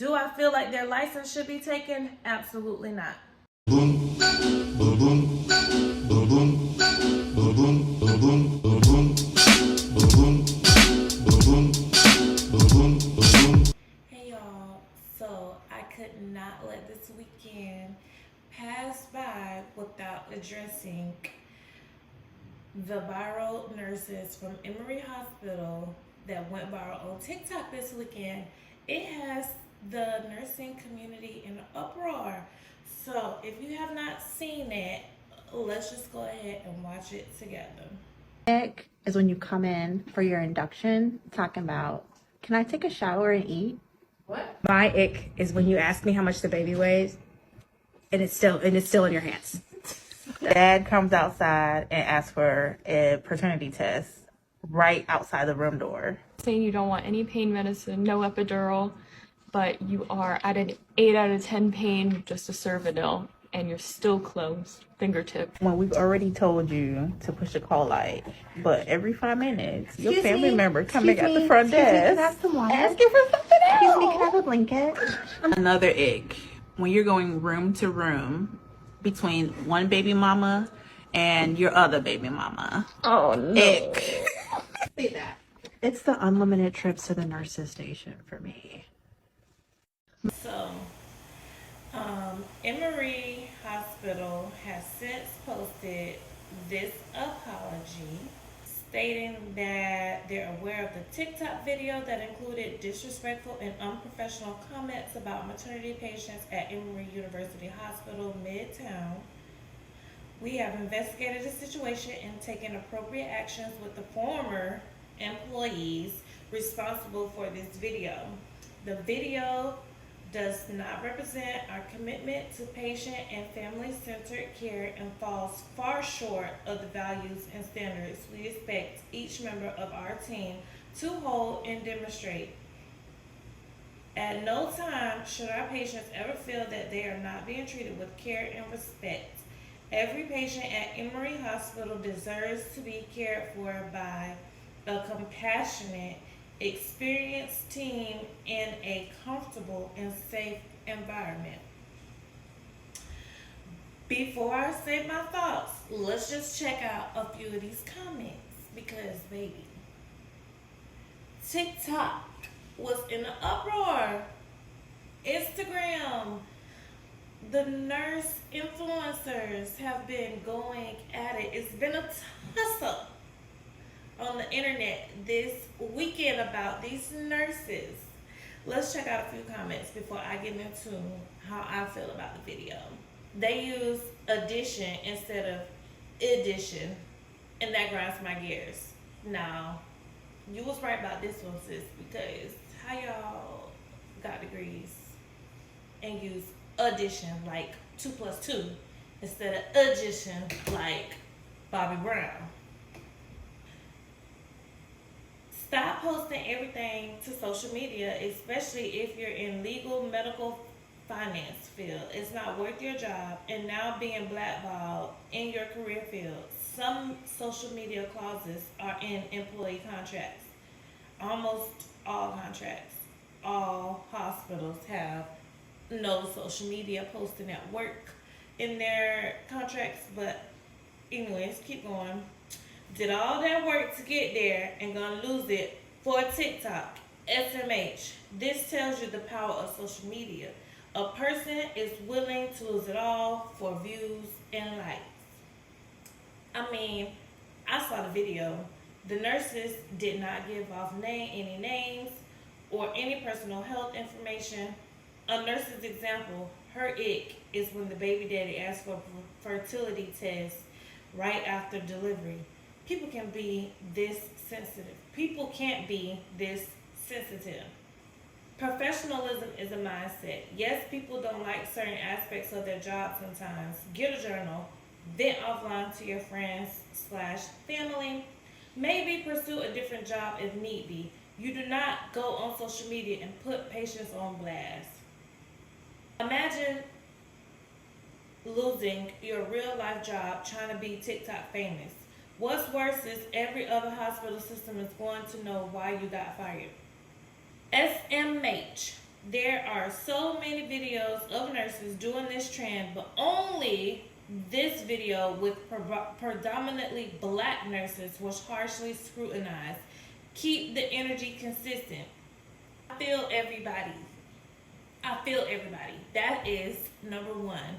Do I feel like their license should be taken? Absolutely not. Boom, boom, boom, boom, boom, boom, boom, boom, boom, boom, boom, boom, boom, boom, boom. Hey y'all, so I could not let this weekend pass by without addressing the viral nurses from Emory Hospital that went viral on TikTok this weekend. It has the nursing community in an uproar. So if you have not seen it, let's just go ahead and watch it together. ICK is when you come in for your induction talking about, can I take a shower and eat? What? My ick is when you ask me how much the baby weighs and it's still in your hands. Dad comes outside and asks for a paternity test right outside the room door. Saying you don't want any pain medicine, no epidural, but you are at an 8 out of 10 pain with just a Cervidil, and you're still closed, fingertip. When we've already told you to push the call light, but every 5 minutes, your family member coming at the front desk asking for something else. Excuse me, can I have a blanket? Another ick, when you're going room to room between one baby mama and your other baby mama. Oh no. Ick. Say that. It's the unlimited trips to the nurses station for me. So, Emory Hospital has since posted this apology, stating that they're aware of the TikTok video that included disrespectful and unprofessional comments about maternity patients at Emory University Hospital, Midtown. We have investigated the situation and taken appropriate actions with the former employees responsible for this video. The video does not represent our commitment to patient and family-centered care and falls far short of the values and standards we expect each member of our team to hold and demonstrate. At no time should our patients ever feel that they are not being treated with care and respect. Every patient at Emory Hospital deserves to be cared for by a compassionate, experienced team in a comfortable and safe environment. Before I say my thoughts, let's just check out a few of these comments because, baby, TikTok was in an uproar. Instagram, the nurse influencers have been going at it. It's been a tussle on the internet this weekend about these nurses. Let's check out a few comments before I get into how I feel about the video. They use addition instead of edition, and that grinds my gears. Now, you was right about this one, sis, because how y'all got degrees and use addition like 2 + 2 instead of addition like Bobby Brown? Stop posting everything to social media, especially if you're in legal, medical, finance field. It's not worth your job, and now being blackballed in your career field. Some social media clauses are in employee contracts. Almost all contracts, all hospitals have no social media posting at work in their contracts, but anyways, keep going. Did all that work to get there and gonna lose it for TikTok. SMH. This tells you the power of social media. A person is willing to lose it all for views and likes. I mean, I saw the video. The nurses did not give off any names or any personal health information. A nurse's example, her ick is when the baby daddy asks for a fertility test right after delivery. People can be this sensitive. People can't be this sensitive. Professionalism is a mindset. Yes, people don't like certain aspects of their job sometimes. Get a journal. Vent offline to your friends/family. Maybe pursue a different job if need be. You do not go on social media and put patients on blast. Imagine losing your real life job trying to be TikTok famous. What's worse is every other hospital system is going to know why you got fired. SMH. There are so many videos of nurses doing this trend, but only this video with predominantly black nurses was harshly scrutinized. Keep the energy consistent. I feel everybody. I feel everybody. That is number one,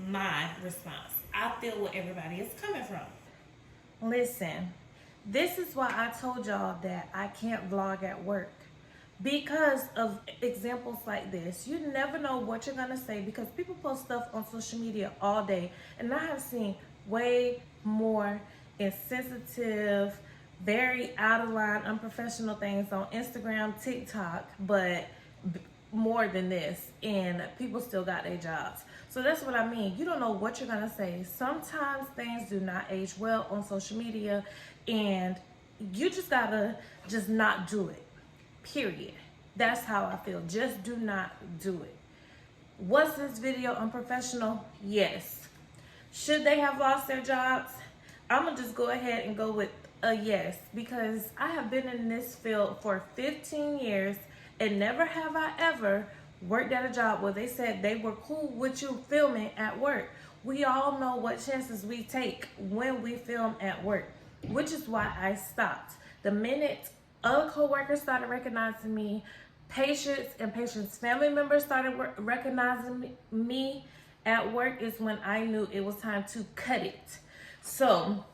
my response. I feel where everybody is coming from. Listen, this is why I told y'all that I can't vlog at work. Because of examples like this. You never know what you're gonna say, because people post stuff on social media all day, and I have seen way more insensitive, very out of line, unprofessional things on Instagram, TikTok, but more than this, and people still got their jobs. So that's what I mean. You don't know what you're gonna say. Sometimes things do not age well on social media, and you just gotta just not do it. Period. That's how I feel. Just do not do it. Was this video unprofessional? Yes. Should they have lost their jobs? I'm going to just go ahead and go with a yes, because I have been in this field for 15 years and never have I ever worked at a job where they said they were cool with you filming at work. We all know what chances we take when we film at work, which is why I stopped. The minute other co-workers started recognizing me, patients and patients' family members started recognizing me at work, is when I knew it was time to cut it. So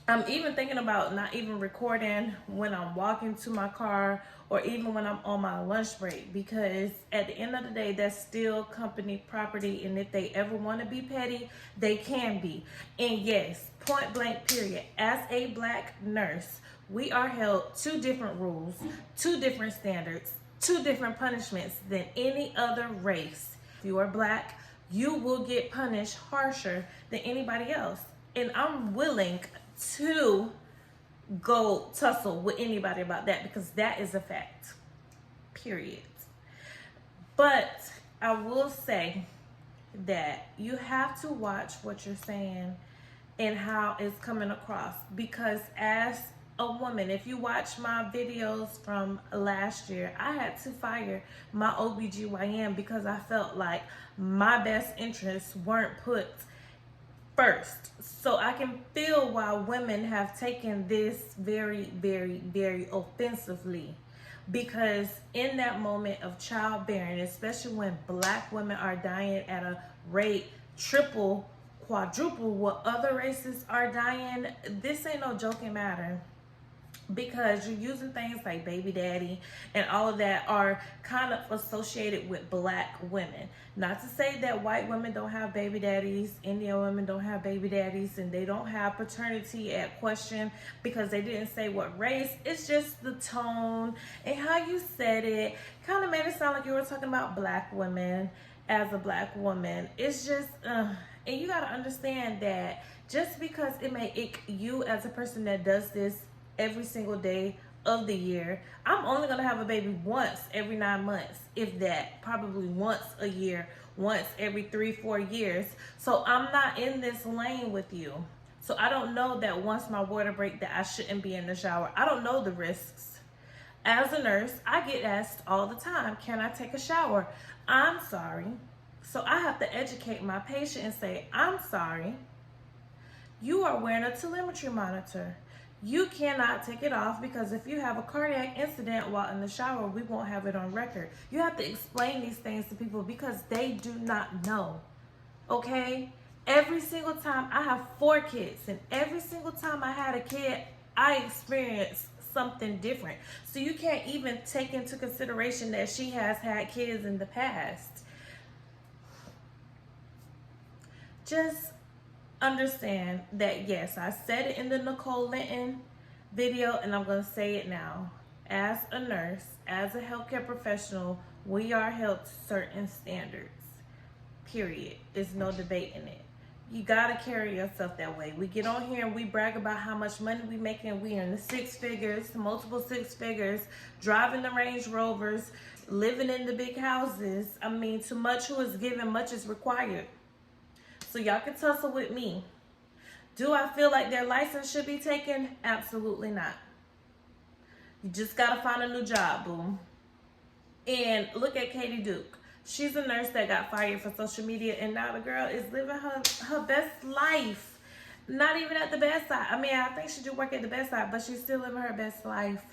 I'm even thinking about not even recording when I'm walking to my car or even when I'm on my lunch break, because at the end of the day, that's still company property, and if they ever want to be petty, they can be. And yes, point blank period, as a black nurse, we are held to different rules, to different standards, to different punishments than any other race. If you are black, you will get punished harsher than anybody else. And I'm willing to go tussle with anybody about that, because that is a fact. Period. But I will say that you have to watch what you're saying and how it's coming across, because as a woman, if you watch my videos from last year, I had to fire my OBGYN because I felt like my best interests weren't put first. So I can feel why women have taken this very, very, very offensively, because in that moment of childbearing, especially when black women are dying at a rate triple, quadruple what other races are dying, this ain't no joking matter. Because you're using things like baby daddy and all of that are kind of associated with black women. Not to say that white women don't have baby daddies, Indian women don't have baby daddies, and they don't have paternity at question because they didn't say what race. It's just the tone and how you said it kind of made it sound like you were talking about black women as a black woman. It's just, and you got to understand that just because it may ick you as a person that does this every single day of the year, I'm only gonna have a baby once every 9 months, if that, probably once a year, once every 3-4 years. So I'm not in this lane with you. So I don't know that once my water break that I shouldn't be in the shower. I don't know the risks. As a nurse, I get asked all the time, can I take a shower? I'm sorry. So I have to educate my patient and say, I'm sorry, you are wearing a telemetry monitor. You cannot take it off, because if you have a cardiac incident while in the shower, we won't have it on record. You have to explain these things to people because they do not know. Okay? Every single time, I have 4 kids, and every single time I had a kid, I experienced something different. So you can't even take into consideration that she has had kids in the past. Just understand that, yes, I said it in the Nicole Linton video, and I'm going to say it now. As a nurse, as a healthcare professional, we are held to certain standards. Period. There's no debate in it. You got to carry yourself that way. We get on here and we brag about how much money we making. We in the 6 figures, multiple 6 figures, driving the Range Rovers, living in the big houses. I mean, too much who is given, much is required. So y'all can tussle with me. Do I feel like their license should be taken? Absolutely not. You just gotta find a new job, boom. And look at Katie Duke. She's a nurse that got fired for social media, and now the girl is living her best life. Not even at the bedside. I mean, I think she do work at the bedside, but she's still living her best life.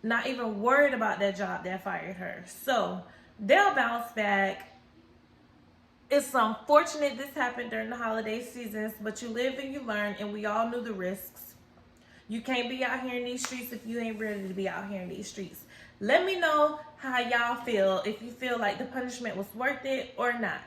Not even worried about that job that fired her. So they'll bounce back. It's unfortunate this happened during the holiday seasons, but you live and you learn, and we all knew the risks. You can't be out here in these streets if you ain't ready to be out here in these streets. Let me know how y'all feel, if you feel like the punishment was worth it or not.